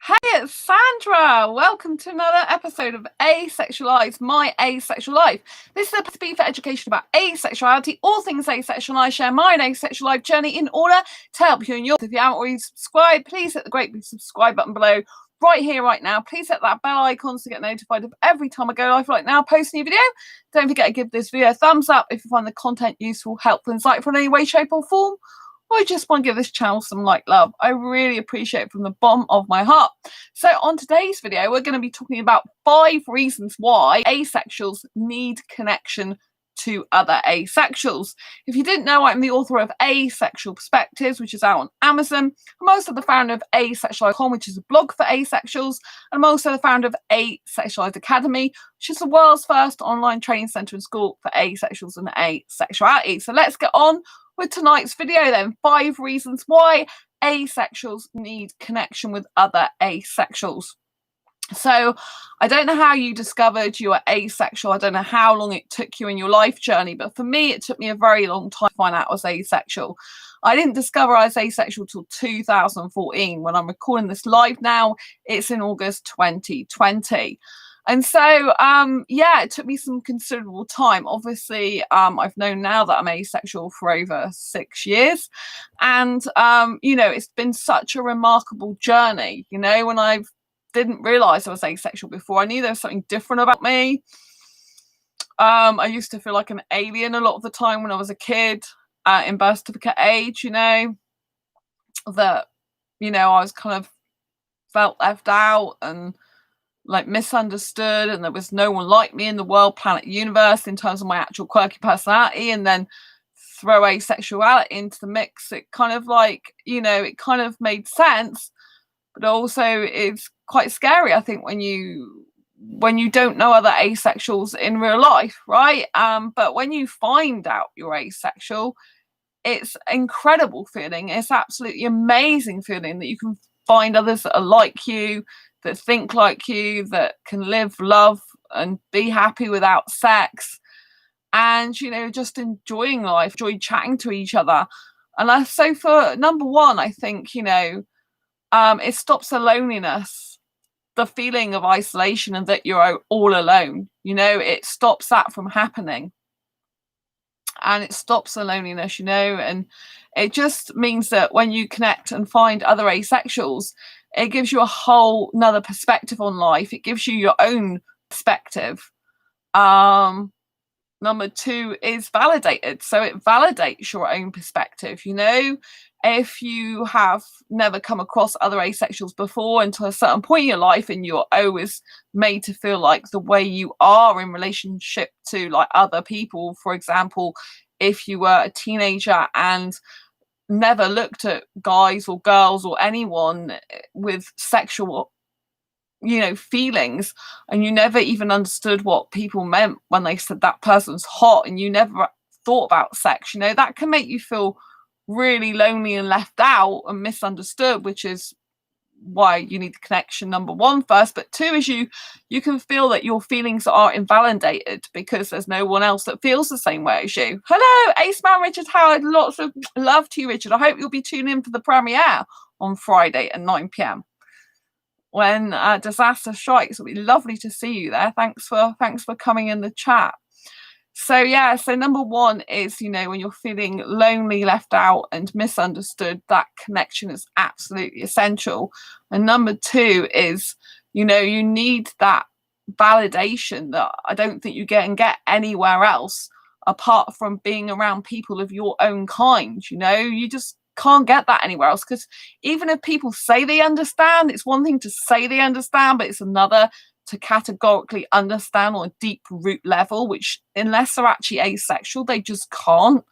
Hey, it's Sandra. Welcome to another episode of Asexualise, my asexual life. This is a be for education about asexuality, all things asexual. I share my own asexual life journey in order to help you in yours. If you haven't already subscribed, please hit the great big subscribe button below right here, right now. Please hit that bell icon to get notified of every time I go live right now, post a new video. Don't forget to give this video a thumbs up if you find the content useful, helpful, insightful in any way, shape, or form. I just want to give this channel some love. I really appreciate it from the bottom of my heart. So on today's video, we're going to be talking about 5 reasons why asexuals need connection to other asexuals. If you didn't know, I'm the author of Asexual Perspectives, which is out on Amazon. I'm also the founder of Asexual.com, which is a blog for asexuals. And I'm also the founder of Asexualise Academy, which is the world's first online training centre and school for asexuals and asexuality. So let's get on with tonight's video then. 5 reasons why asexuals need connection with other asexuals. So I don't know how you discovered you were asexual. I don't know how long it took you in your life journey, but for me, it took me a very long time to find out I was asexual. I didn't discover I was asexual till 2014. When I'm recording this live now, it's in August 2020. And so, yeah, it took me some considerable time. Obviously, I've known now that I'm asexual for over 6 years. And, it's been such a remarkable journey. When I didn't realise I was asexual before, I knew there was something different about me. I used to feel like an alien a lot of the time when I was a kid, in birth certificate age, that, I was kind of felt left out and like misunderstood, and there was no one like me in the world, planet, universe in terms of my actual quirky personality. And then throw asexuality into the mix, it kind of it kind of made sense, but also it's quite scary, I think, when you don't know other asexuals in real life, right? But when you find out you're asexual, it's an incredible feeling. It's absolutely amazing feeling that you can find others that are like you, that think like you, that can live, love, and be happy without sex, and just enjoying life, enjoy chatting to each other. And so for number one, I think it stops the loneliness, the feeling of isolation, and that you're all alone. It stops that from happening, and it stops the loneliness. And it just means that when you connect and find other asexuals, it gives you a whole nother perspective on life. It gives you your own perspective. Number 2 is validated. So it validates your own perspective. If you have never come across other asexuals before until a certain point in your life, and you're always made to feel like the way you are in relationship to like other people, for example, if you were a teenager and never looked at guys or girls or anyone with sexual feelings, and you never even understood what people meant when they said that person's hot, and you never thought about sex, that can make you feel really lonely and left out and misunderstood, which is why you need the connection, number 1 first. But 2 is you can feel that your feelings are invalidated because there's no one else that feels the same way as you. Hello, Ace Man Richard Howard. Lots of love to you, Richard. I hope you'll be tuning in for the premiere on Friday at 9 p.m. when Disaster Strikes. It'll be lovely to see you there. Thanks for coming in the chat. So yeah, so number 1 is, when you're feeling lonely, left out, and misunderstood, that connection is absolutely essential. And number 2 is, you need that validation that I don't think you get anywhere else apart from being around people of your own kind. You just can't get that anywhere else, because even if people say they understand, it's one thing to say they understand, but it's another to categorically understand on a deep root level, which unless they're actually asexual, they just can't.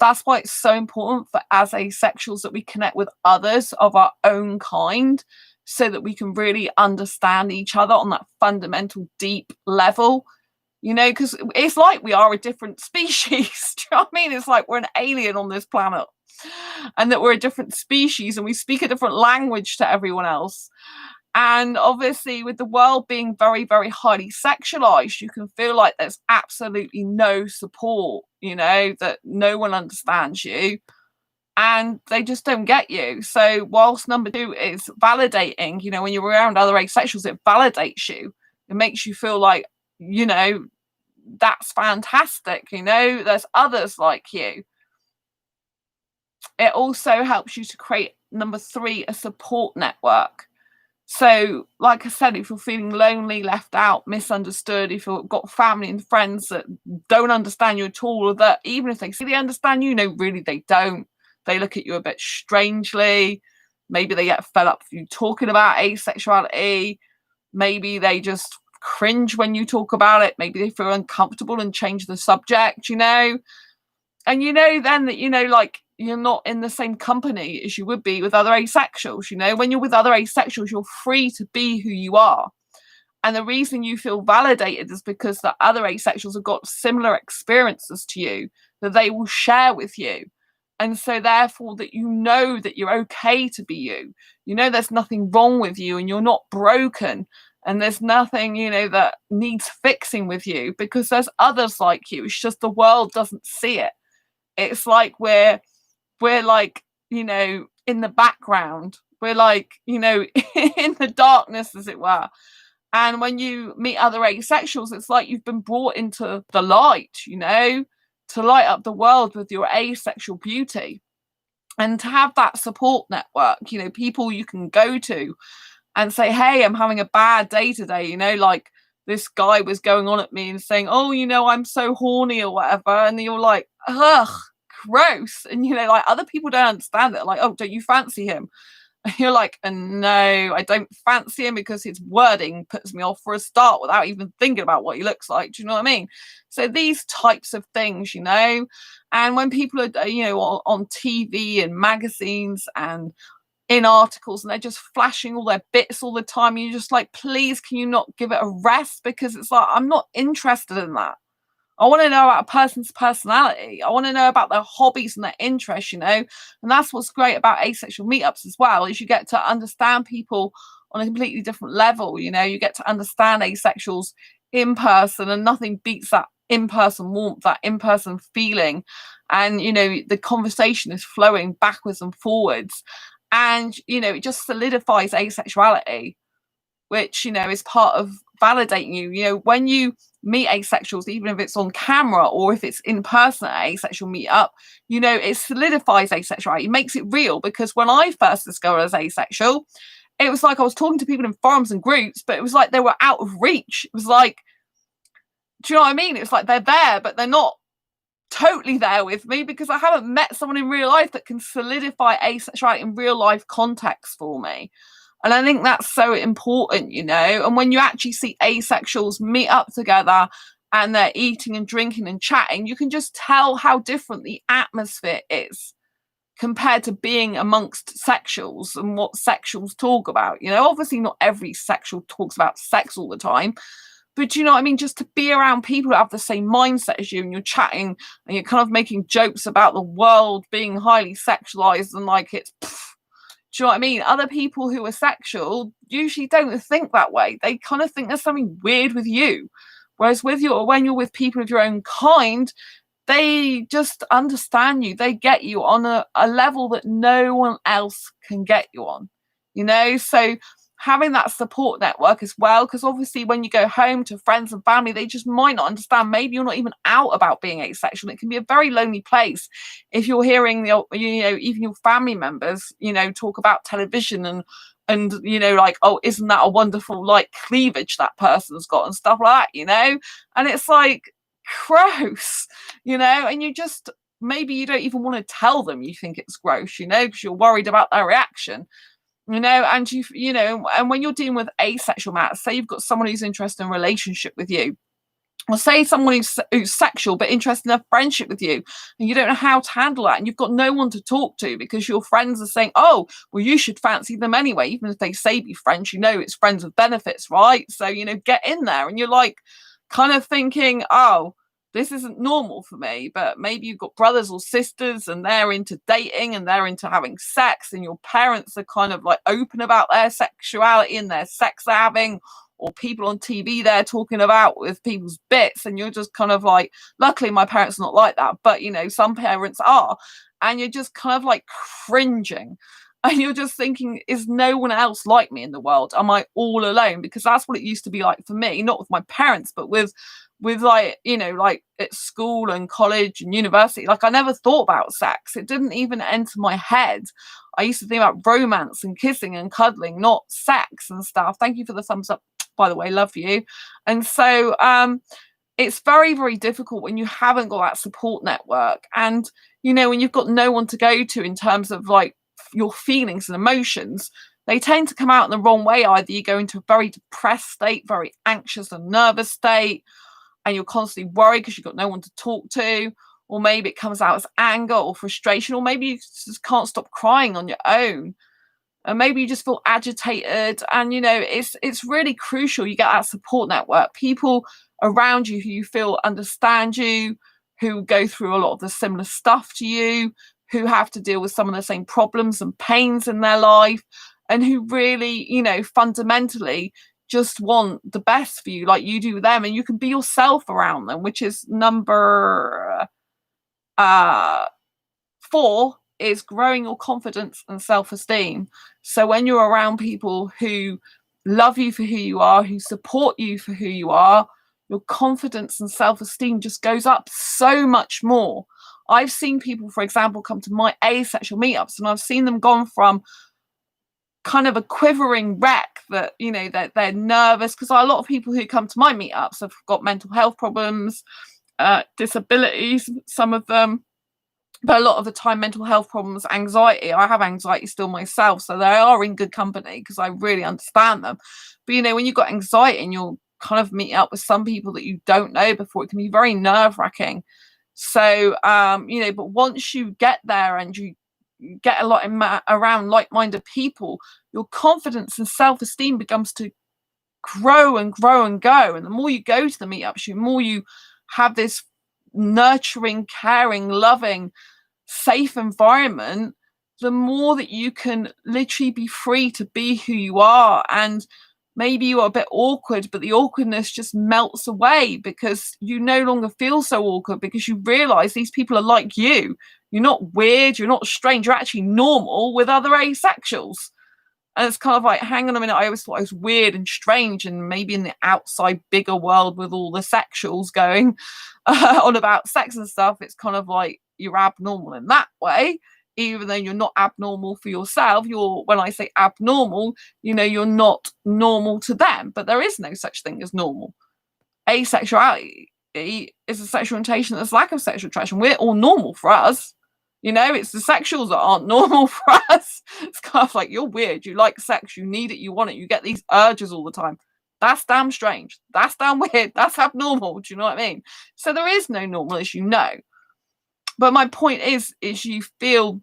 That's why it's so important for as asexuals that we connect with others of our own kind, so that we can really understand each other on that fundamental deep level, because it's like we are a different species. Do you know what I mean? It's like we're an alien on this planet, and that we're a different species, and we speak a different language to everyone else. And obviously, with the world being very, very highly sexualized, you can feel like there's absolutely no support, that no one understands you. and they just don't get you. So whilst number two is validating, you know, when you're around other asexuals, it validates you. It makes you feel like, you know, that's fantastic, you know, there's others like you. It also helps you to create, number three, a support network. So, like I said, if you're feeling lonely, left out, misunderstood, if you've got family and friends that don't understand you at all, or that even if they say they understand you, no, really they don't. They look at you a bit strangely. Maybe they get fed up with you talking about asexuality. Maybe they just cringe when you talk about it. Maybe they feel uncomfortable and change the subject, you know. And you know then that, you know, like, you're not in the same company as you would be with other asexuals. You know, when you're with other asexuals, you're free to be who you are. And the reason you feel validated is because the other asexuals have got similar experiences to you that they will share with you. And so therefore that you know that you're okay to be you. You know there's nothing wrong with you and you're not broken. And there's nothing, you know, that needs fixing with you because there's others like you. It's just the world doesn't see it. It's like we're like, you know, in the background. We're like, you know, in the darkness, as it were. And when you meet other asexuals, it's like you've been brought into the light, you know, to light up the world with your asexual beauty. And to have that support network, you know, people you can go to and say, hey, I'm having a bad day today, you know, like this guy was going on at me and saying, oh, you know, I'm so horny or whatever. And you're like, ugh, gross. And, you know, like other people don't understand it. Like, oh, don't you fancy him? And you're like, no, I don't fancy him because his wording puts me off for a start without even thinking about what he looks like. Do you know what I mean? So these types of things, you know, and when people are, you know, on TV and magazines and in articles and they're just flashing all their bits all the time, you're just like, please, can you not give it a rest? Because it's like, I'm not interested in that. I want to know about a person's personality. I want to know about their hobbies and their interests, you know. And that's what's great about asexual meetups as well, is you get to understand people on a completely different level. You know, you get to understand asexuals in person, and nothing beats that in-person warmth, that in-person feeling. And, you know, the conversation is flowing backwards and forwards. And, you know, it just solidifies asexuality, which, you know, is part of validating you. You know, when you meet asexuals, even if it's on camera or if it's in person at asexual meetup, you know, it solidifies asexuality. It makes it real, because when I first discovered I was asexual, it was like I was talking to people in forums and groups, but it was like they were out of reach. It was like, do you know what I mean? It's like they're there, but they're not totally there with me, because I haven't met someone in real life that can solidify asexuality in real life context for me. And I think that's so important, you know. And when you actually see asexuals meet up together and they're eating and drinking and chatting, you can just tell how different the atmosphere is compared to being amongst sexuals and what sexuals talk about. You know, obviously not every sexual talks about sex all the time, but you know what I mean? Just to be around people that have the same mindset as you, and you're chatting and you're kind of making jokes about the world being highly sexualized and like it's... Do you know what I mean? Other people who are sexual usually don't think that way. They kind of think there's something weird with you. Whereas with you, or when you're with people of your own kind, they just understand you. They get you on a level that no one else can get you on, you know? So having that support network as well, because obviously when you go home to friends and family, they just might not understand. Maybe you're not even out about being asexual. It can be a very lonely place if you're hearing the, you know, even your family members, you know, talk about television and you know, like, oh, isn't that a wonderful like cleavage that person's got and stuff like that, you know? And it's like, gross, you know. And you just, maybe you don't even want to tell them you think it's gross, you know, because you're worried about their reaction. You know, and you know, and when you're dealing with asexual matters, say you've got someone who's interested in a relationship with you, or say someone who's sexual but interested in a friendship with you, and you don't know how to handle that, and you've got no one to talk to because your friends are saying, oh, well, you should fancy them anyway, even if they say be friends, you know, it's friends with benefits, right? So, you know, get in there, and you're like kind of thinking, oh, this isn't normal for me. But maybe you've got brothers or sisters and they're into dating and they're into having sex, and your parents are kind of like open about their sexuality and their sex they're having, or people on TV they're talking about with people's bits, and you're just kind of like, luckily my parents are not like that, but you know, some parents are, and you're just kind of like cringing. And you're just thinking, is no one else like me in the world? Am I all alone? Because that's what it used to be like for me, not with my parents, but with like, you know, like at school and college and university. Like I never thought about sex. It didn't even enter my head. I used to think about romance and kissing and cuddling, not sex and stuff. Thank you for the thumbs up, by the way, love you. And so it's very, very difficult when you haven't got that support network, and you know, when you've got no one to go to in terms of like your feelings and emotions. They tend to come out in the wrong way. Either you go into a very depressed state, very anxious and nervous state, and you're constantly worried because you've got no one to talk to, or maybe it comes out as anger or frustration, or maybe you just can't stop crying on your own, and maybe you just feel agitated. And you know, it's really crucial you get that support network, people around you who you feel understand you, who go through a lot of the similar stuff to you, who have to deal with some of the same problems and pains in their life, and who really, you know, fundamentally just want the best for you like you do with them, and you can be yourself around them, which is number 4, is growing your confidence and self-esteem. So when you're around people who love you for who you are, who support you for who you are, your confidence and self-esteem just goes up so much more. I've seen people, for example, come to my asexual meetups, and I've seen them gone from kind of a quivering wreck that, you know, that they're nervous, because a lot of people who come to my meetups have got mental health problems, disabilities, some of them, but a lot of the time mental health problems, anxiety. I have anxiety still myself, so they are in good company because I really understand them. But you know, when you've got anxiety and you're kind of meeting up with some people that you don't know before, it can be very nerve-wracking. So you know, but once you get there and you get a lot around like-minded people, your confidence and self-esteem begins to grow and grow and go. And the more you go to the meetups, the more you have this nurturing, caring, loving, safe environment, the more that you can literally be free to be who you are. And maybe you are a bit awkward, but the awkwardness just melts away because you no longer feel so awkward, because you realize these people are like you. You're not weird, you're not strange, you're actually normal with other asexuals. And it's kind of like, hang on a minute, I always thought I was weird and strange, and maybe in the outside bigger world with all the sexuals going on about sex and stuff, it's kind of like you're abnormal in that way, even though you're not abnormal for yourself. You're, when I say abnormal, you know, you're not normal to them, but there is no such thing as normal. Asexuality is a sexual orientation that's lack of sexual attraction. We're all normal for us. You know, it's the sexuals that aren't normal for us. It's kind of like, you're weird, you like sex, you need it, you want it, you get these urges all the time. That's damn strange. That's damn weird. That's abnormal. Do you know what I mean? So there is no normal, as you know. But my point is you feel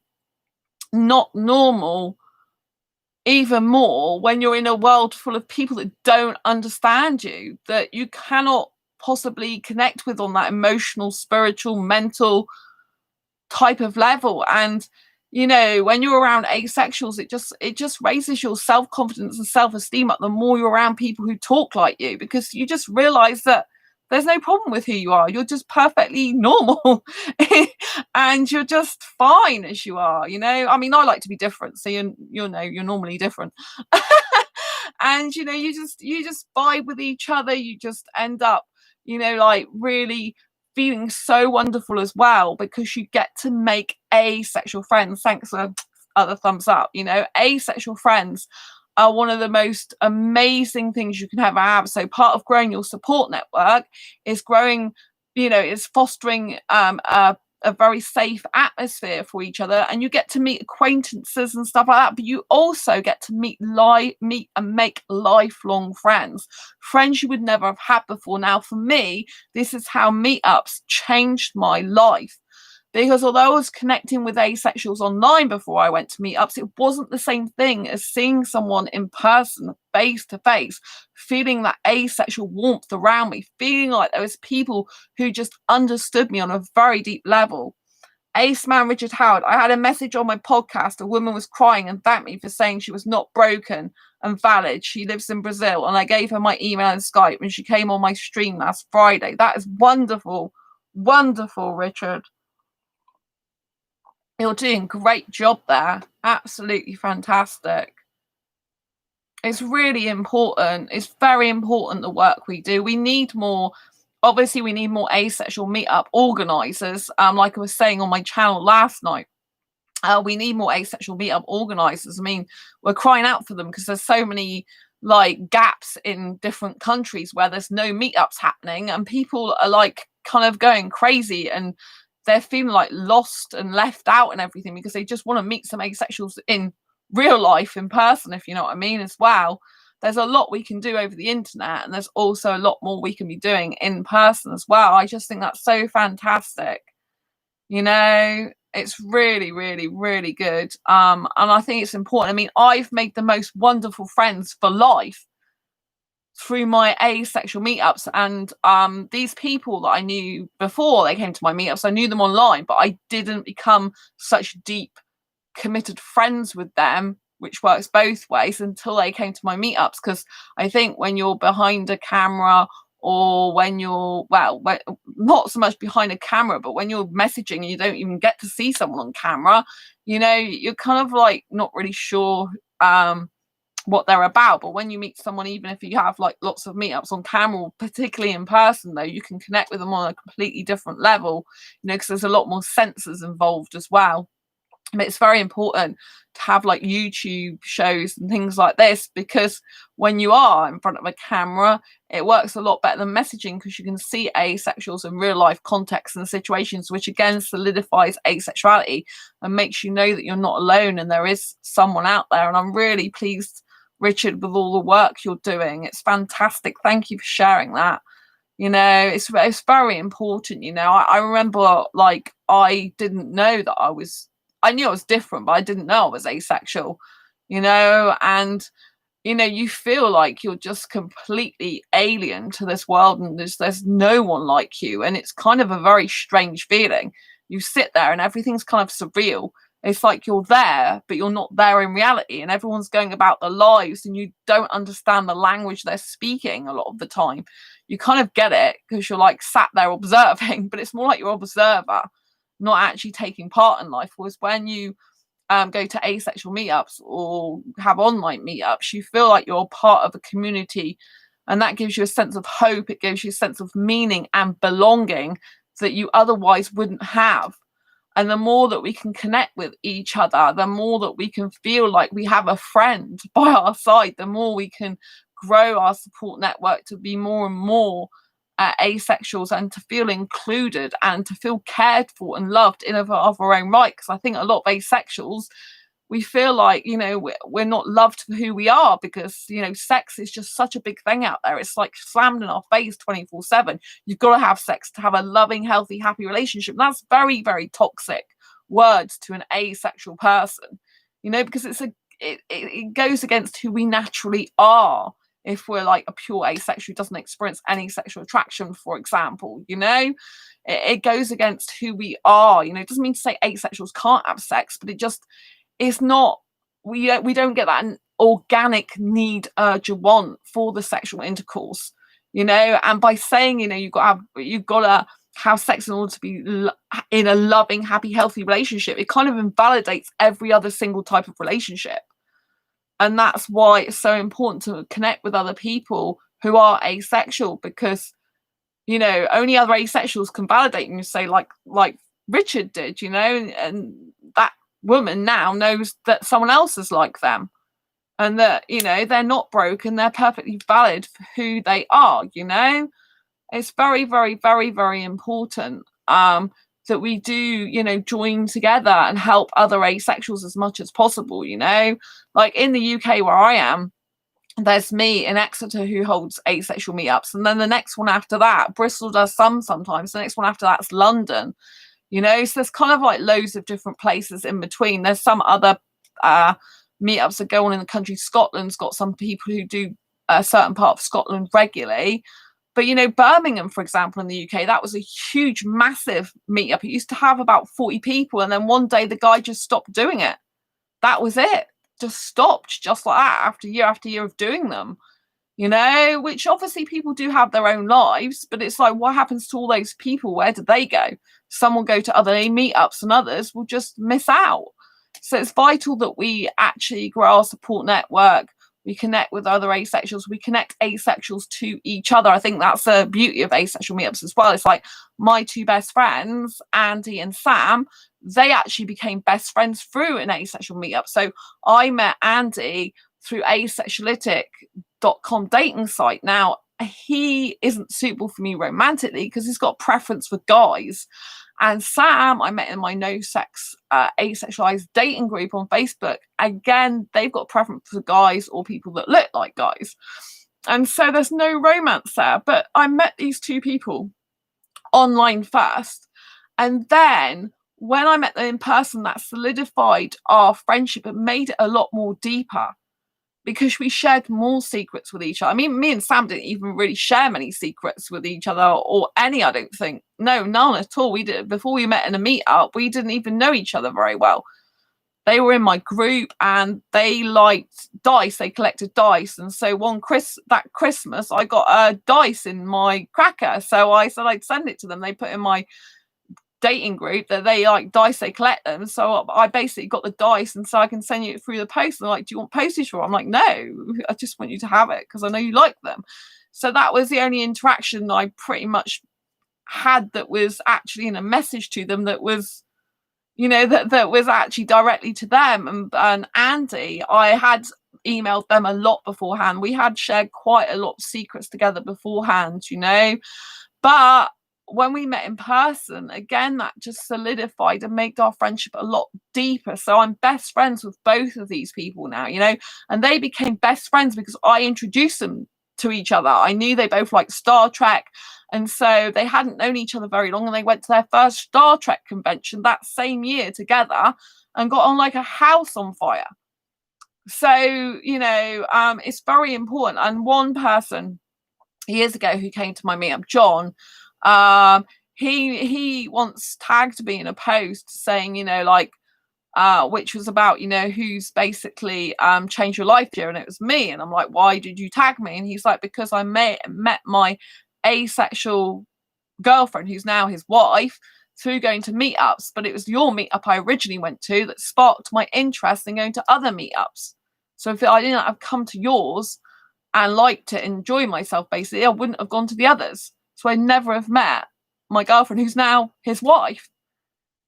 not normal even more when you're in a world full of people that don't understand you, that you cannot possibly connect with on that emotional, spiritual, mental type of level. And you know, when you're around asexuals, it just raises your self-confidence and self-esteem up the more you're around people who talk like you, because you just realize that there's no problem with who you are. You're just perfectly normal and you're just fine as you are. You know, I mean, I like to be different, so you know, you're normally different. And you know, you just vibe with each other. You just end up, you know, like really feeling so wonderful as well, because you get to make asexual friends. Thanks for other thumbs up. You know, asexual friends are one of the most amazing things you can ever have. So part of growing your support network is growing, you know, is fostering a very safe atmosphere for each other, and you get to meet acquaintances and stuff like that, but you also get to meet and make lifelong friends you would never have had before. Now for me, this is how meetups changed my life, because although I was connecting with asexuals online before I went to meetups, it wasn't the same thing as seeing someone in person, face to face, feeling that asexual warmth around me, feeling like there was people who just understood me on a very deep level. Ace Man Richard Howard, I had a message on my podcast. A woman was crying and thanked me for saying she was not broken and valid. She lives in Brazil, and I gave her my email and Skype when she came on my stream last Friday. That is wonderful. Wonderful, Richard. You're doing a great job there. Absolutely fantastic. It's really important. It's very important, the work we do. We need more. Obviously, we need more asexual meetup organisers. Like I was saying on my channel last night, we need more asexual meetup organisers. I mean, we're crying out for them because there's so many like gaps in different countries where there's no meetups happening, and people are like kind of going crazy, and they're feeling like lost and left out and everything because they just want to meet some asexuals in real life, in person, if you know what I mean, as well. There's a lot we can do over the internet, and there's also a lot more we can be doing in person as well. I just think that's so fantastic. You know, it's really, really, really good. And I think it's important. I mean, I've made the most wonderful friends for life through my asexual meetups, and these people that I knew before they came to my meetups, I knew them online, but I didn't become such deep committed friends with them, which works both ways, until they came to my meetups. Because I think when you're behind a camera, or when you're, well, not so much behind a camera, but when you're messaging and you don't even get to see someone on camera, you know, you're kind of like not really sure what they're about. But when you meet someone, even if you have like lots of meetups on camera, particularly in person, though, you can connect with them on a completely different level, you know, because there's a lot more senses involved as well. But it's very important to have like YouTube shows and things like this, because when you are in front of a camera, it works a lot better than messaging, because you can see asexuals in real life contexts and situations, which again solidifies asexuality and makes you know that you're not alone and there is someone out there. And I'm really pleased, Richard, with all the work you're doing. It's fantastic. Thank you for sharing that. You know, it's very important. You know, I remember like I didn't know that I knew I was different, but I didn't know I was asexual, you know, and, you know, you feel like you're just completely alien to this world, and there's no one like you. And it's kind of a very strange feeling. You sit there and everything's kind of surreal. It's like you're there, but you're not there in reality, and everyone's going about their lives and you don't understand the language they're speaking a lot of the time. You kind of get it because you're like sat there observing, but it's more like you're an observer, not actually taking part in life. Was when you go to asexual meetups or have online meetups, you feel like you're part of a community, and that gives you a sense of hope. It gives you a sense of meaning and belonging that you otherwise wouldn't have. And the more that we can connect with each other, the more that we can feel like we have a friend by our side, the more we can grow our support network to be more and more asexuals, and to feel included and to feel cared for and loved in of our own right. Because I think a lot of asexuals, we feel like, you know, we're not loved for who we are, because, you know, sex is just such a big thing out there. It's like slammed in our face 24/7. You've got to have sex to have a loving, healthy, happy relationship. And that's very, very toxic words to an asexual person, you know, because it goes against who we naturally are. If we're like a pure asexual who doesn't experience any sexual attraction, for example, you know, it goes against who we are. You know, it doesn't mean to say asexuals can't have sex, but it just is not, we don't get that organic need, urge, or want for the sexual intercourse, you know. And by saying, you know, you've got to have sex in order to be in a loving, happy, healthy relationship, it kind of invalidates every other single type of relationship. And that's why it's so important to connect with other people who are asexual, because, you know, only other asexuals can validate you, say like Richard did, you know, and that woman now knows that someone else is like them, and that, you know, they're not broken, they're perfectly valid for who they are. You know, it's very, very, very, very important that we do, you know, join together and help other asexuals as much as possible. You know, like in the UK where I am, there's me in Exeter who holds asexual meetups, and then the next one after that, Bristol does sometimes. The next one after that's London. You know, so there's kind of like loads of different places in between. There's some other meetups that go on in the country. Scotland's got some people who do a certain part of Scotland regularly. But, you know, Birmingham, for example, in the UK, that was a huge, massive meetup. It used to have about 40 people. And then one day the guy just stopped doing it. That was it. Just stopped just like that after year of doing them, you know, which obviously people do have their own lives. But it's like, what happens to all those people? Where did they go? Some will go to other meetups and others will just miss out. So it's vital that we actually grow our support network. We connect with other asexuals. We connect asexuals to each other. I think that's the beauty of asexual meetups as well. It's like my two best friends, Andy and Sam, they actually became best friends through an asexual meetup. So I met Andy through asexuality.com dating site. Now, he isn't suitable for me romantically because he's got a preference for guys. And Sam, I met in my no sex asexualized dating group on Facebook. Again, they've got a preference for guys or people that look like guys. And so there's no romance there. But I met these two people online first. And then when I met them in person, that solidified our friendship and made it a lot more deeper, because we shared more secrets with each other. I mean, me and Sam didn't even really share many secrets with each other, or any, I don't think. No, none at all. We did before we met in a meetup. We didn't even know each other very well. They were in my group and they liked dice. They collected dice. And so that Christmas, I got a dice in my cracker. So I said I'd send it to them. They put in my dating group that they like dice, they collect them. So I basically got the dice, and so I can send you it through the post. And they're like, do you want postage for it? I'm like, no, I just want you to have it because I know you like them. So that was the only interaction I pretty much had that was actually in a message to them, that was, you know, that was actually directly to them. And Andy, I had emailed them a lot beforehand. We had shared quite a lot of secrets together beforehand, you know. But when we met in person, again, that just solidified and made our friendship a lot deeper. So I'm best friends with both of these people now, you know, and they became best friends because I introduced them to each other. I knew they both liked Star Trek, and so they hadn't known each other very long, and they went to their first Star Trek convention that same year together and got on like a house on fire. So, you know, it's very important. And one person years ago who came to my meetup, John, he once tagged me in a post saying, you know, like, which was about, you know, who's basically changed your life here, and it was me. And I'm like, why did you tag me? And he's like, because I met my asexual girlfriend, who's now his wife, through going to meetups. But it was your meetup I originally went to that sparked my interest in going to other meetups. So if I didn't have come to yours and liked it and enjoy myself, basically, I wouldn't have gone to the others. So I never have met my girlfriend, who's now his wife.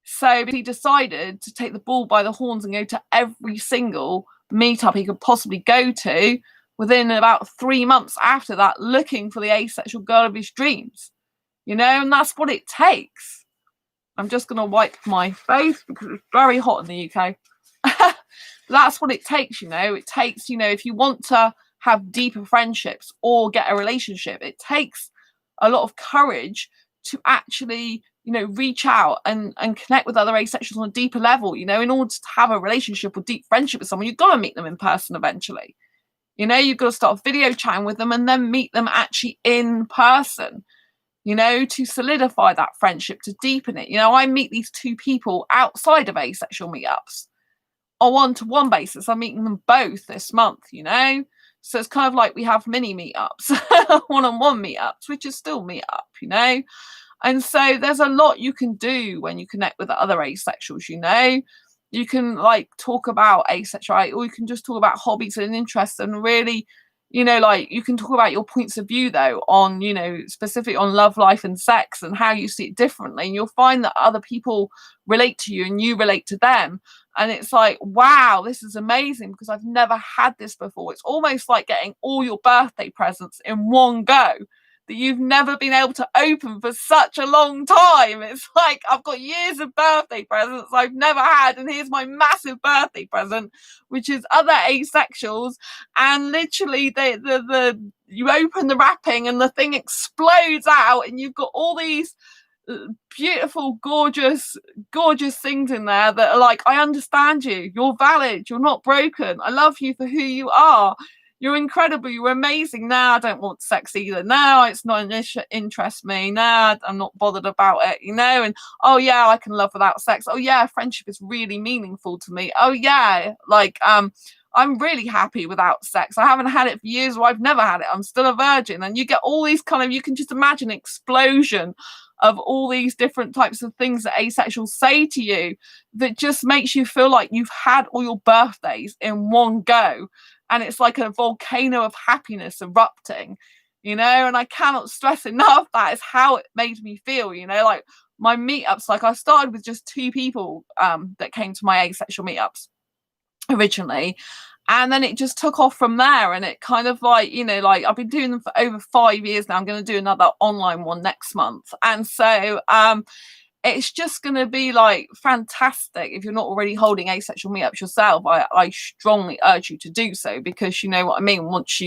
So he decided to take the bull by the horns and go to every single meetup he could possibly go to within about 3 months after that, looking for the asexual girl of his dreams. You know, and that's what it takes. I'm just going to wipe my face because it's very hot in the UK. That's what it takes, you know. It takes, you know, if you want to have deeper friendships or get a relationship, it takes a lot of courage to actually, you know, reach out and connect with other asexuals on a deeper level. You know, in order to have a relationship or deep friendship with someone, you've got to meet them in person eventually. You know, you've got to start video chatting with them and then meet them actually in person, you know, to solidify that friendship, to deepen it. You know, I meet these two people outside of asexual meetups on one-to-one basis. I'm meeting them both this month, you know. So it's kind of like we have mini meetups, one-on-one meetups, which is still meetup, you know. And so there's a lot you can do when you connect with other asexuals, you know. You can like talk about asexuality, or you can just talk about hobbies and interests, and really, you know, like you can talk about your points of view though on, you know, specific on love, life and sex and how you see it differently. And you'll find that other people relate to you and you relate to them. And it's like, wow, this is amazing because I've never had this before. It's almost like getting all your birthday presents in one go that you've never been able to open for such a long time. It's like, I've got years of birthday presents I've never had, and here's my massive birthday present, which is other asexuals. And literally the you open the wrapping and the thing explodes out, and you've got all these beautiful, gorgeous things in there that are like, I understand you, you're valid, you're not broken, I love you for who you are. You're incredible. You're amazing. Nah, I don't want sex either. No, it's not an issue, interest me. Nah, I'm not bothered about it, you know? And oh yeah, I can love without sex. Oh yeah, friendship is really meaningful to me. Oh yeah, like I'm really happy without sex. I haven't had it for years, or I've never had it. I'm still a virgin. And you get all these kind of, you can just imagine an explosion of all these different types of things that asexuals say to you that just makes you feel like you've had all your birthdays in one go. And it's like a volcano of happiness erupting, you know, and I cannot stress enough that is how it made me feel, you know, like my meetups, like I started with just 2 people that came to my asexual meetups originally, and then it just took off from there. And it kind of like, you know, like I've been doing them for over 5 years now. I'm going to do another online one next month, and so it's just going to be like fantastic. If you're not already holding asexual meetups yourself, I strongly urge you to do so, because you know what I mean. Once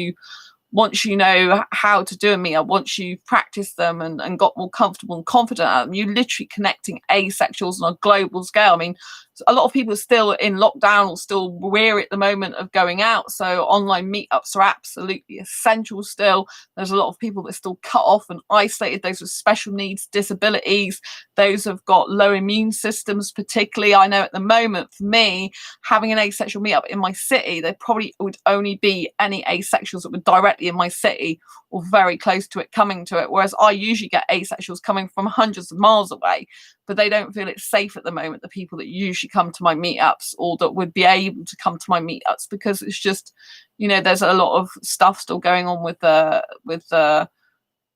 you know how to do a meetup, once you've practiced them and got more comfortable and confident at them, you're literally connecting asexuals on a global scale. I mean, a lot of people are still in lockdown or still weary at the moment of going out, so online meetups are absolutely essential still. There's a lot of people that are still cut off and isolated, those with special needs, disabilities, those who've got low immune systems. Particularly, I know at the moment for me, having an asexual meetup in my city, there probably would only be any asexuals that were directly in my city or very close to it coming to it, whereas I usually get asexuals coming from hundreds of miles away, but they don't feel it's safe at the moment, the people that usually come to my meetups or that would be able to come to my meetups, because it's just, you know, there's a lot of stuff still going on with the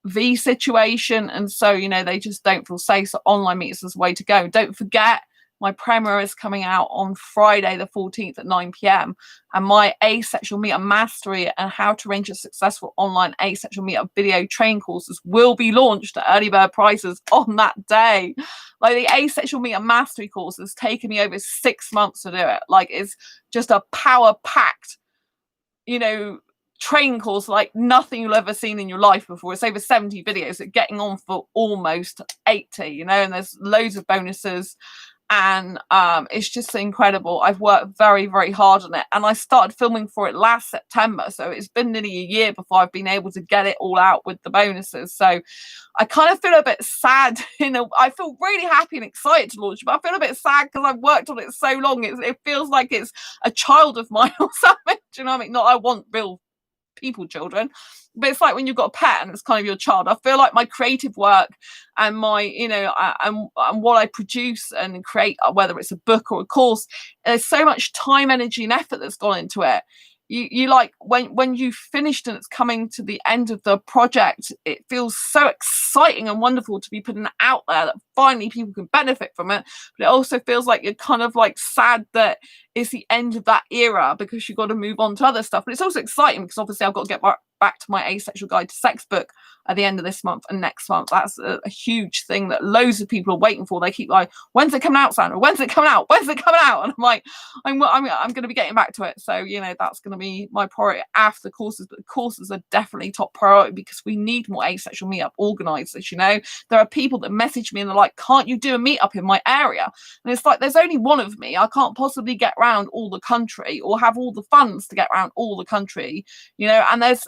V situation, and so, you know, they just don't feel safe. So online meetups is the way to go. Don't forget, my premiere is coming out on Friday the 14th at 9 p.m. and my asexual meetup mastery and how to arrange a successful online asexual meetup video training courses will be launched at early bird prices on that day. Like, the asexual meetup mastery course has taken me over 6 months to do it. Like, it's just a power packed, you know, training course like nothing you'll ever seen in your life before. It's over 70 videos that getting on for almost 80, you know, and there's loads of bonuses. And it's just incredible. I've worked very, very hard on it, and I started filming for it last September, so it's been nearly a year before I've been able to get it all out with the bonuses. So I kind of feel a bit sad, you know. I feel really happy and excited to launch it, but I feel a bit sad because I've worked on it so long. It feels like it's a child of mine or something. Do you know what I mean? Not I want real people children, but it's like when you've got a pet and it's kind of your child. I feel like my creative work and my, you know, and what I produce and create, whether it's a book or a course, there's so much time, energy and effort that's gone into it. You like when you've finished and it's coming to the end of the project, it feels so exciting and wonderful to be putting it out there that finally people can benefit from it. But it also feels like you're kind of like sad that it's the end of that era, because you've got to move on to other stuff. But it's also exciting because obviously I've got to get back to my Asexual Guide to Sex book at the end of this month and next month. That's a huge thing that loads of people are waiting for. They keep like, when's it coming out, Sandra? When's it coming out? When's it coming out? And I'm like, I'm going to be getting back to it. So, you know, that's going to be my priority after the courses. But the courses are definitely top priority because we need more asexual meetup organisers. You know, there are people that message me and they're like, can't you do a meetup in my area? And it's like, there's only one of me. I can't possibly get around all the country or have all the funds to get around all the country, you know, and there's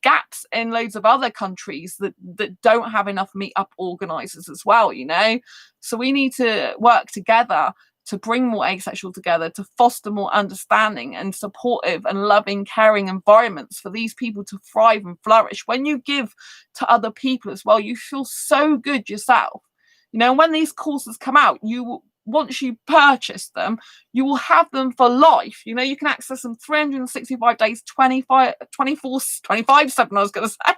gaps in loads of other countries that don't have enough meetup organisers as well, you know. So we need to work together to bring more asexual together, to foster more understanding and supportive and loving, caring environments for these people to thrive and flourish. When you give to other people as well, you feel so good yourself. You know, when these courses come out, once you purchase them, you will have them for life. You know, you can access them 365 days, 25/7, I was going to say.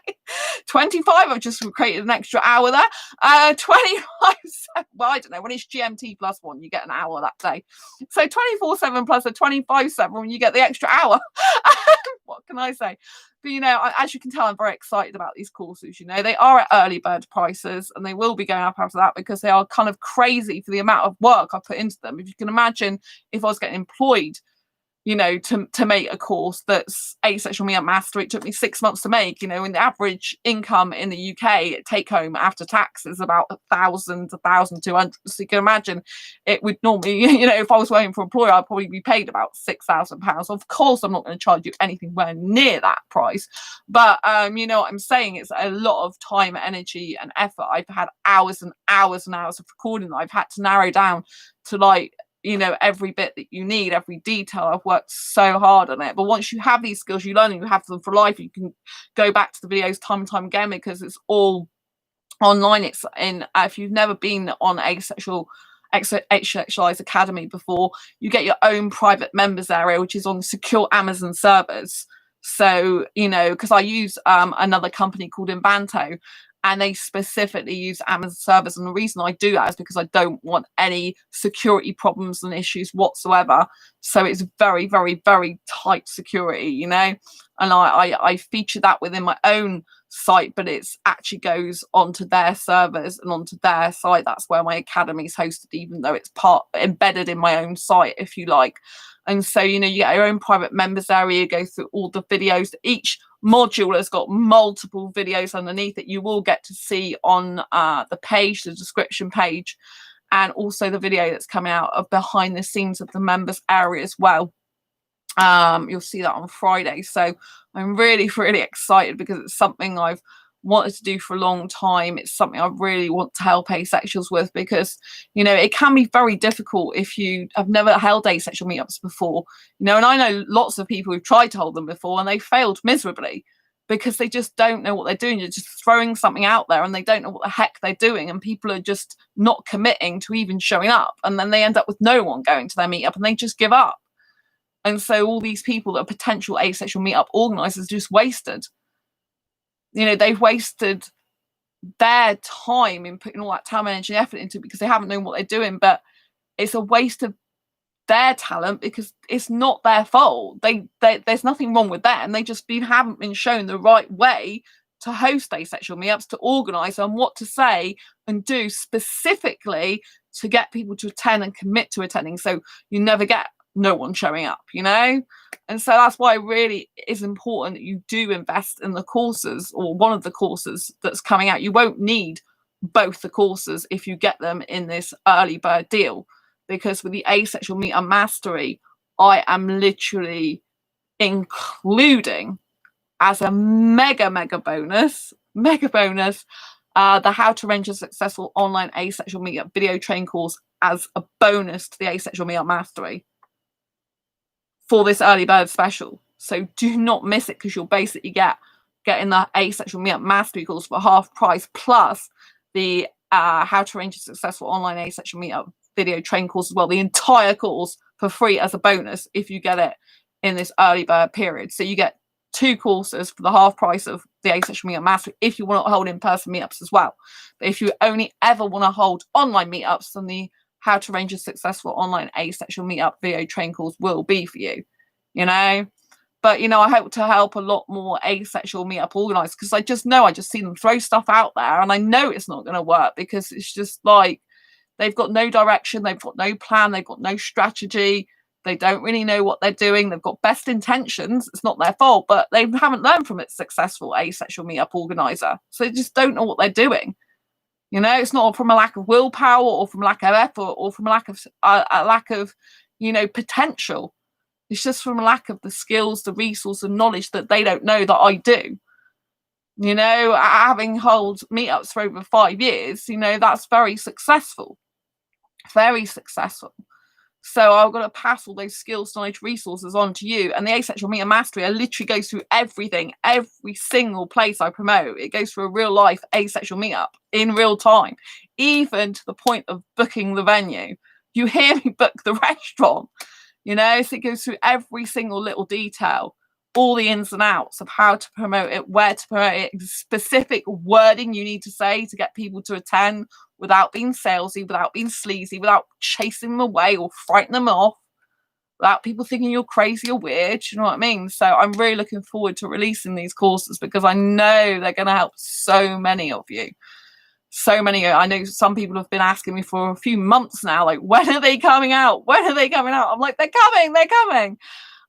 25, I've just created an extra hour there. 25/7, well, I don't know, when it's GMT +1, you get an hour that day. So 24/7 plus a 25/7, when you get the extra hour. What can I say? But, you know, as you can tell, I'm very excited about these courses. You know, they are at early bird prices and they will be going up after that because they are kind of crazy for the amount of work I put into them. If you can imagine, if I was getting employed you know, to make a course that's Asexual Me Up Mastery. It took me 6 months to make, you know, and the average income in the UK take home after tax is about 1,200. So you can imagine it would normally, you know, if I was working for an employer, I'd probably be paid about £6,000. Of course, I'm not going to charge you anything where near that price. But you know what I'm saying? It's a lot of time, energy, and effort. I've had hours and hours and hours of recording that I've had to narrow down to, like, you know, every bit that you need, every detail. I've worked so hard on it. But once you have these skills, you learn, and you have them for life. You can go back to the videos time and time again because it's all online. It's in, if you've never been on Asexualise Academy before, you get your own private members area, which is on secure Amazon servers. So, you know, because I use another company called Invanto, and they specifically use Amazon servers. And the reason I do that is because I don't want any security problems and issues whatsoever. So it's very, very, very tight security, you know, and I feature that within my own site, but it's actually goes onto their servers and onto their site. That's where my academy is hosted, even though it's embedded in my own site, if you like. And so, you know, you get your own private members area, you go through all the videos. Each module has got multiple videos underneath it. You will get to see on the page, the description page, and also the video that's coming out of behind the scenes of the members area as well. You'll see that on Friday. So I'm really, really excited because it's something I've wanted to do for a long time. It's something I really want to help asexuals with, because, you know, it can be very difficult if you have never held asexual meetups before, you know, and I know lots of people who've tried to hold them before and they failed miserably because they just don't know what they're doing. You're just throwing something out there and they don't know what the heck they're doing, and people are just not committing to even showing up, and then they end up with no one going to their meetup and they just give up. And so all these people that are potential asexual meetup organizers just wasted. You know, they've wasted their time in putting all that time, energy, and effort into it because they haven't known what they're doing. But it's a waste of their talent because it's not their fault. There's nothing wrong with them. They just haven't been shown the right way to host asexual meetups, to organize them, what to say and do specifically to get people to attend and commit to attending. So you never get no one showing up, you know. And so that's why it really is important that you do invest in the courses, or one of the courses that's coming out. You won't need both the courses if you get them in this early bird deal, because with the Asexual Meetup Mastery, I am literally including as a mega bonus the How to Arrange a Successful Online Asexual Meetup video training course as a bonus to the Asexual Meetup Mastery for this early bird special. So do not miss it, because you'll basically getting the Asexual Meetup Mastery course for half price, plus the How to Arrange a Successful Online Asexual Meetup video training course as well, the entire course for free as a bonus if you get it in this early bird period. So you get 2 courses for the half price of the Asexual Meetup Mastery if you want to hold in-person meetups as well. But if you only ever want to hold online meetups, then the How to Arrange a Successful Online Asexual Meetup video training course will be for you, you know. But, you know, I hope to help a lot more asexual meetup organizers, because I just see them throw stuff out there and I know it's not going to work, because it's just like they've got no direction, they've got no plan, they've got no strategy, they don't really know what they're doing, they've got best intentions, it's not their fault, but they haven't learned from a successful asexual meetup organizer, so they just don't know what they're doing. You know, it's not from a lack of willpower or from lack of effort or from a lack of, you know, potential. It's just from a lack of the skills, the resource and knowledge that they don't know that I do. You know, having held meetups for over 5 years, you know, that's very successful. Very successful. So I've got to pass all those skills, knowledge, resources on to you. And the Asexual Meetup Mastery, I literally goes through everything, every single place I promote. It goes through a real life asexual meetup in real time, even to the point of booking the venue. You hear me book the restaurant, you know, so it goes through every single little detail, all the ins and outs of how to promote it, where to promote it, specific wording you need to say to get people to attend without being salesy, without being sleazy, without chasing them away or frightening them off, without people thinking you're crazy or weird. You know what I mean? So I'm really looking forward to releasing these courses, because I know they're going to help so many of you. So many. I know some people have been asking me for a few months now, like, when are they coming out? When are they coming out? I'm like, they're coming.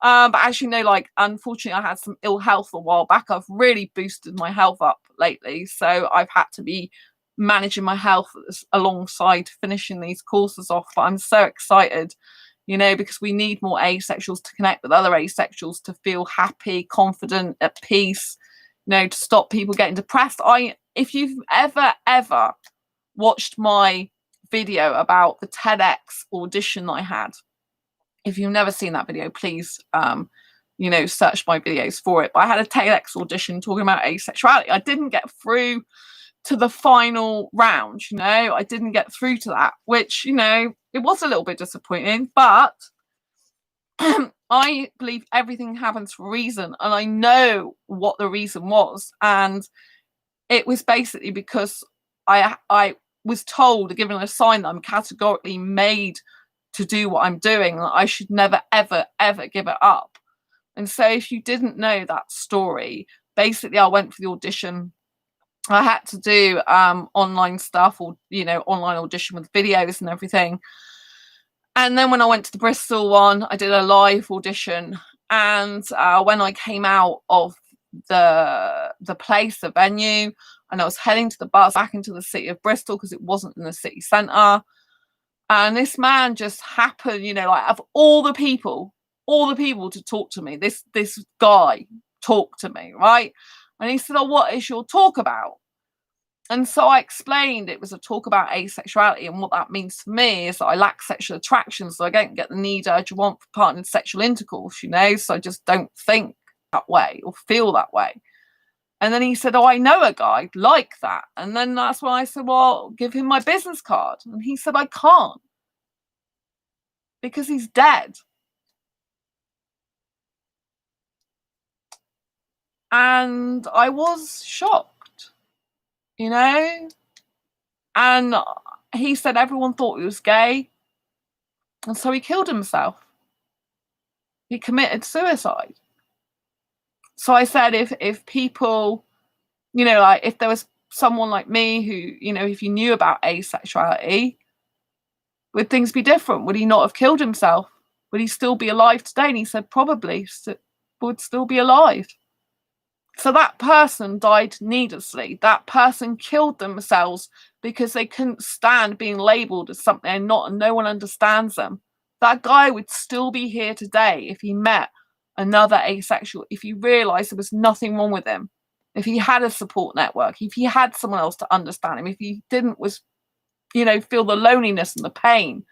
But as you know, like, unfortunately, I had some ill health a while back. I've really boosted my health up lately. So I've had to be managing my health alongside finishing these courses off. But I'm so excited, because we need more asexuals to connect with other asexuals, to feel happy, confident, at peace, to stop people getting depressed. If you've ever watched my video about the TEDx audition I had, if you've never seen that video, please search my videos for it. But I had a TEDx audition talking about asexuality. I didn't get through to the final round. I didn't get through to that, which it was a little bit disappointing, but I believe everything happens for a reason, and I know what the reason was. And it was basically because I was told, given a sign that I'm categorically made to do what I'm doing, that I should never, ever, ever give it up. And so if you didn't know that story, basically I went for the audition. I had to do online stuff, or online audition with videos and everything. And then when I went to the Bristol one, I did a live audition. And when I came out of the place, the venue, and I was heading to the bus back into the city of Bristol, because it wasn't in the city centre, and this man just happened, like, of all the people to talk to me, this guy talked to me, right? And he said, "Oh, what is your talk about?" And so I explained it was a talk about asexuality, and what that means for me is that I lack sexual attraction, so I don't get the need, urge, or want for partnered sexual intercourse, so I just don't think that way or feel that way. And then he said, "Oh, I know a guy like that." And then that's why I said, "Well, give him my business card." And he said, "I can't, because he's dead." And I was shocked, and he said everyone thought he was gay, and so he killed himself. He committed suicide. So I said, if people, like, if there was someone like me who, if you knew about asexuality, would things be different? Would he not have killed himself? Would he still be alive today? And he said probably would still be alive. So that person died needlessly. That person killed themselves because they couldn't stand being labelled as something they're not, and no one understands them. That guy would still be here today if he met another asexual, if he realised there was nothing wrong with him, if he had a support network, if he had someone else to understand him, if he didn't feel the loneliness and the pain.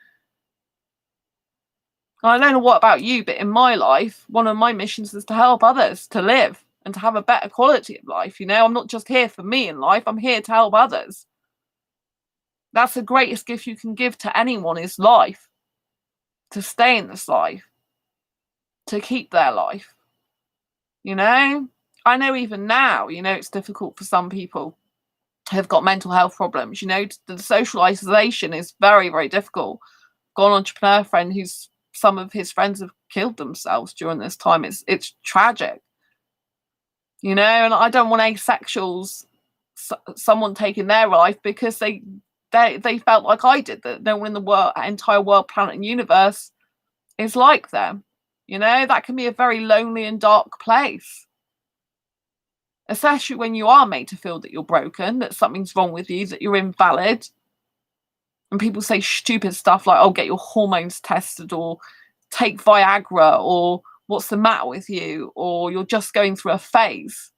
And I don't know what about you, but in my life, one of my missions is to help others to live and to have a better quality of life. I'm not just here for me in life, I'm here to help others. That's the greatest gift you can give to anyone, is life. To stay in this life. To keep their life. I know even now, it's difficult for some people who have got mental health problems. The social isolation is very, very difficult. Got an entrepreneur friend who's, some of his friends have killed themselves during this time. It's tragic. And I don't want asexuals, someone taking their life because they felt like I did, that no one in the entire world, planet, and universe is like them. That can be a very lonely and dark place, especially when you are made to feel that you're broken, that something's wrong with you, that you're invalid. And people say stupid stuff like, "Oh, get your hormones tested," or "take Viagra," or "what's the matter with you," or "you're just going through a phase."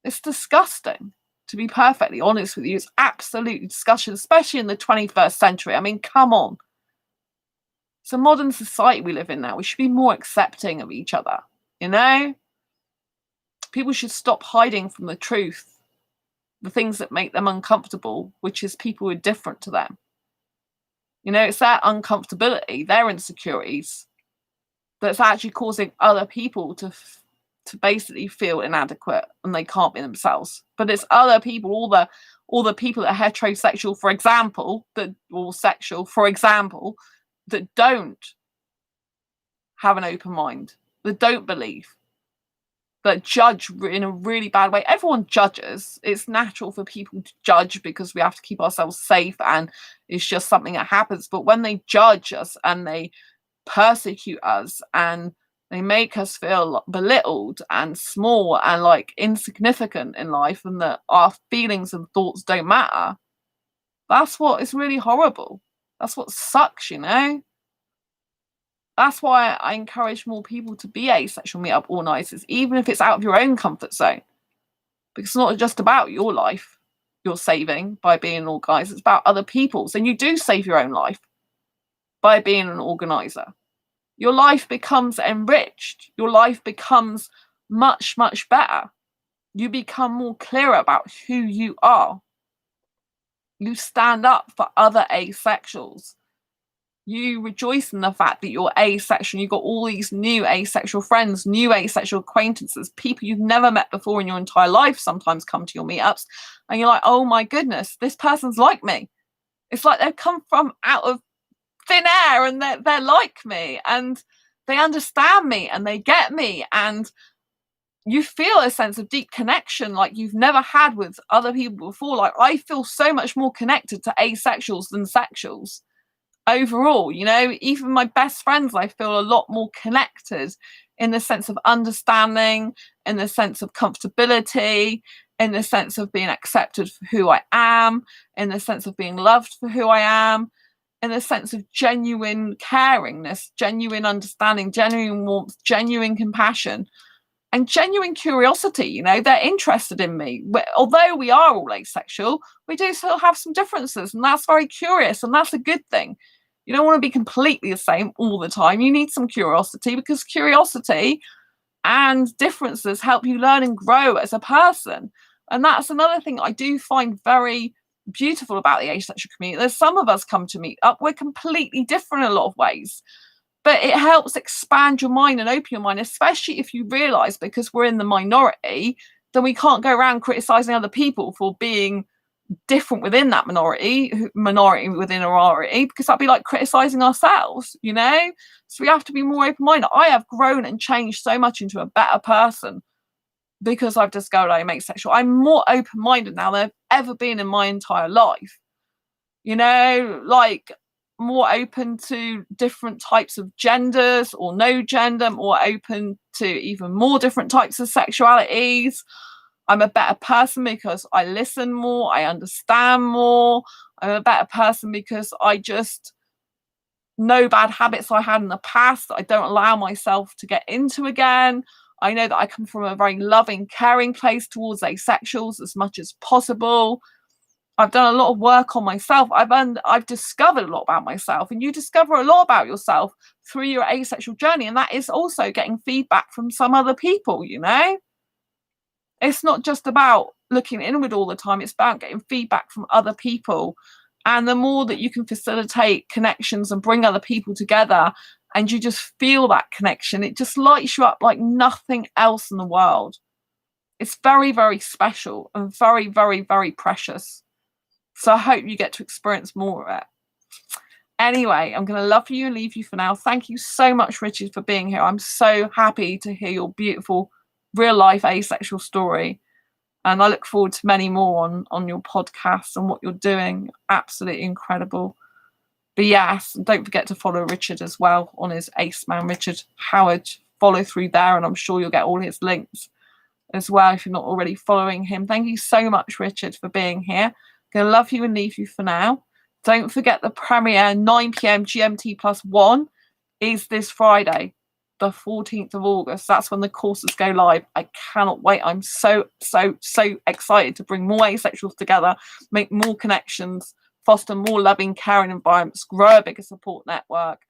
It's disgusting, to be perfectly honest with you. It's absolutely disgusting, especially in the 21st century. I mean, come on. It's a modern society we live in now. We should be more accepting of each other, People should stop hiding from the truth, the things that make them uncomfortable, which is people who are different to them. It's their uncomfortability, their insecurities, that's actually causing other people to basically feel inadequate and they can't be themselves. But it's other people, all the people that are heterosexual, for example, or sexual, for example, that don't have an open mind, that don't believe, that judge in a really bad way. Everyone judges. It's natural for people to judge because we have to keep ourselves safe, and it's just something that happens. But when they judge us and they persecute us and They make us feel belittled and small and like insignificant in life, and that our feelings and thoughts don't matter. That's what is really horrible. That's what sucks, you know? That's why I encourage more people to be asexual meetup organisers, even if it's out of your own comfort zone. Because it's not just about your life you're saving by being an organiser, it's about other people's. And you do save your own life by being an organiser. Your life becomes enriched. Your life becomes much, much better. You become more clear about who you are. You stand up for other asexuals. You rejoice in the fact that you're asexual. You've got all these new asexual friends, new asexual acquaintances, people you've never met before in your entire life sometimes come to your meetups. And you're like, oh my goodness, this person's like me. It's like they've come from out of thin air and they're like me and they understand me and they get me. And you feel a sense of deep connection like you've never had with other people before. Like I feel so much more connected to asexuals than sexuals. Overall, you know, even my best friends, I feel a lot more connected in the sense of understanding, in the sense of comfortability, in the sense of being accepted for who I am, in the sense of being loved for who I am, in the sense of genuine caringness, genuine understanding, genuine warmth, genuine compassion, and genuine curiosity. You know, they're interested in me. Although we are all asexual, we do still have some differences, and that's very curious, and that's a good thing. You don't want to be completely the same all the time. You need some curiosity, because curiosity and differences help you learn and grow as a person. And that's another thing I do find very beautiful about the asexual community. There's some of us come to meet up, we're completely different in a lot of ways. But it helps expand your mind and open your mind, especially if you realise, because we're in the minority, then we can't go around criticising other people for being different within that minority within a minority, because that'd be like criticising ourselves, you know? So we have to be more open-minded. I have grown and changed so much into a better person because I've discovered I'm asexual. I'm more open-minded now than I've ever been in my entire life. You know, like more open to different types of genders or no gender, more open to even more different types of sexualities. I'm a better person because I listen more, I understand more. I'm a better person because I just know bad habits I had in the past that I don't allow myself to get into again. I know that I come from a very loving, caring place towards asexuals as much as possible. I've done a lot of work on myself. I've discovered a lot about myself, and you discover a lot about yourself through your asexual journey, and that is also getting feedback from some other people, you know? It's not just about looking inward all the time, it's about getting feedback from other people. And the more that you can facilitate connections and bring other people together, and you just feel that connection, it just lights you up like nothing else in the world. It's very, very special and very, very, very precious. So I hope you get to experience more of it. Anyway, I'm going to love you and leave you for now. Thank you so much, Richard, for being here. I'm so happy to hear your beautiful real life asexual story, and I look forward to many more on your podcast and what you're doing. Absolutely incredible. But yes, don't forget to follow Richard as well on his Ace Man Richard Howard. Follow through there, and I'm sure you'll get all his links as well if you're not already following him. Thank you so much, Richard, for being here. Gonna love you and leave you for now. Don't forget the premiere 9 p.m. GMT +1 is this Friday, the 14th of August. That's when the courses go live. I cannot wait. I'm so excited to bring more asexuals together, make more connections, foster more loving, caring environments, grow a bigger support network,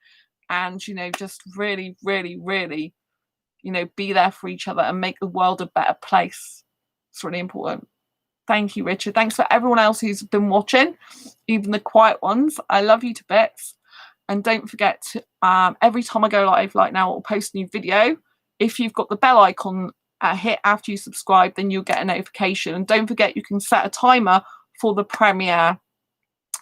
and, you know, just really, really, really, you know, be there for each other and make the world a better place. It's really important. Thank you, Richard. Thanks for everyone else who's been watching, even the quiet ones. I love you to bits. And don't forget to, every time I go live, like now, I'll post a new video. If you've got the bell icon hit after you subscribe, then you'll get a notification. And don't forget, you can set a timer for the premiere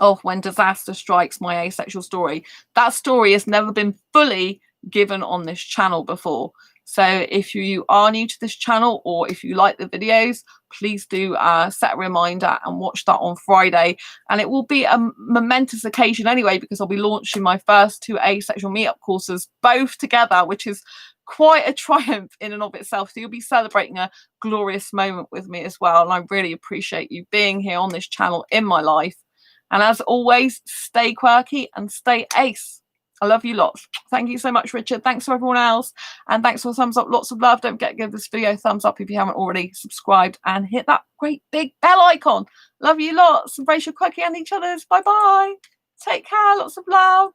of When Disaster Strikes, My Asexual Story. That story has never been fully given on this channel before. So if you are new to this channel, or if you like the videos, please do set a reminder and watch that on Friday. And it will be a momentous occasion anyway, because I'll be launching my first 2 asexual meetup courses both together, which is quite a triumph in and of itself. So you'll be celebrating a glorious moment with me as well. And I really appreciate you being here on this channel in my life. And as always, stay quirky and stay ace. I love you lots. Thank you so much, Richard. Thanks to everyone else. And thanks for the thumbs up. Lots of love. Don't forget to give this video a thumbs up if you haven't already subscribed, and hit that great big bell icon. Love you lots. Embrace your quirky and each other's. Bye-bye. Take care. Lots of love.